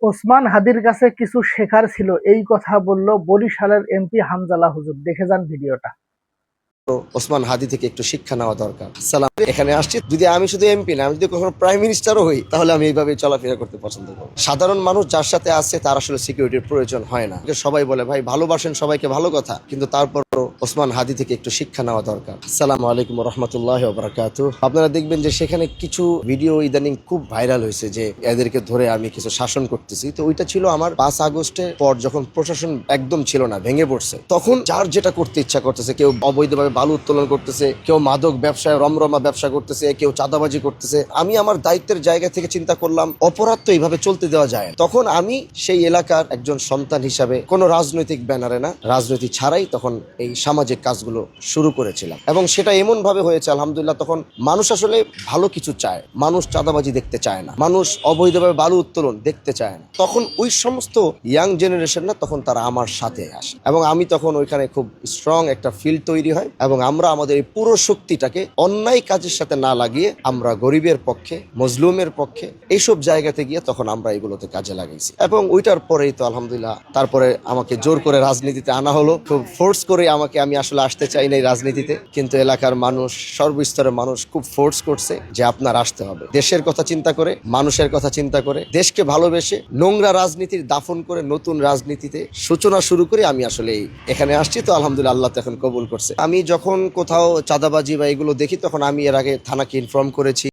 ওসমান হাদির কাছে কিছু শেখার ছিল, এই কথা বলল বরিশালের এমপি হামজালা হুজুর। দেখে যান ভিডিওটা। ওসমান হাদি থেকে একটু শিক্ষা নেওয়া দরকার। সালাম, এখানে আসছি, যদি আমি শুধু এমপি না, আমি যদি কখনো প্রাইম মিনিস্টারও হই, তাহলে আমি এইভাবে চলাফেরা করতে পছন্দ করব। সাধারণ মানুষ যার সাথে আছে তার আসলে সিকিউরিটির প্রয়োজন হয় না। সবাই বলে ভাই ভালোবাসেন সবাইকে, ভালো কথা, কিন্তু তারপর ওসমান হাদি থেকে একটু শিক্ষা নেওয়া দরকার। আসসালামু আলাইকুম রহমতুল্লাহ বারাকাতুহু। আপনারা দেখবেন যে সেখানে কিছু ভিডিও ইদানিং খুব ভাইরাল হয়েছে যে এদেরকে ধরে আমি কিছু শাসন করতেছি। তো ওইটা ছিল আমার 5 আগস্টের পর, যখন প্রশাসন একদম ছিল না, ভেঙে পড়ছে, তখন যার যেটা করতে ইচ্ছা করতেছে, কেউ অবৈধভাবে বালু উত্তোলন করতেছে, কেউ মাদক ব্যবসায় রমরমা ব্যবসা করতেছে, কেউ চাঁদাবাজি করতেছে। আমি আমার দায়িত্বের জায়গা থেকে চিন্তা করলাম অপরাধ তো এইভাবে চলতে দেওয়া যায় না। তখন আমি সেই এলাকার একজন সন্তান হিসাবে কোনো রাজনৈতিক ব্যানারে না, রাজনীতি ছাড়াই তখন এই সামাজিক কাজগুলো শুরু করেছিলাম, এবং সেটা এমন ভাবে হয়েছে আলহামদুলিল্লাহ। তখন মানুষ আসলে ভালো কিছু চায়, মানুষ চাঁদাবাজি দেখতে চায় না, মানুষ অবৈধভাবে বালু উত্তোলন দেখতে চায় না। তখন ওই সমস্ত ইয়াং জেনারেশন না, তখন তারা আমার সাথে আসে, এবং আমি তখন ওইখানে খুব স্ট্রং একটা ফিল্ড তৈরি হয়, এবং আমরা আমাদের এই পুরো শক্তিটাকে অন্যায় কাজের সাথে না লাগিয়ে আমরা গরিবের পক্ষে, মজলুমের পক্ষে, এইসব জায়গাতে গিয়ে তখন আমরা এগুলোতে কাজে লাগাইছি। এবং ওইটার পরেই তো আলহামদুলিল্লাহ তারপরে আমাকে জোর করে রাজনীতিতে আনা হলো, খুব ফোর্স করে আমাকে। আমি আসলে আসতে চাই না এই রাজনীতিতে, কিন্তু এলাকার মানুষ, সর্বস্তরের মানুষ খুব ফোর্স করছে যে আপনার আসতে হবে। দেশের কথা চিন্তা করে, মানুষের কথা চিন্তা করে, দেশকে ভালোবেসে, নোংরা রাজনীতির দাফন করে নতুন রাজনীতিতে সূচনা শুরু করে আমি আসলে এখানে আসছি। তো আলহামদুলিল্লাহ আল্লাহ তো এখন কবুল করছে। আমি যখন কোথাও চাঁদাবাজি বা এগুলো দেখি, তখন আমি এর আগে থানাকে ইনফর্ম করেছি।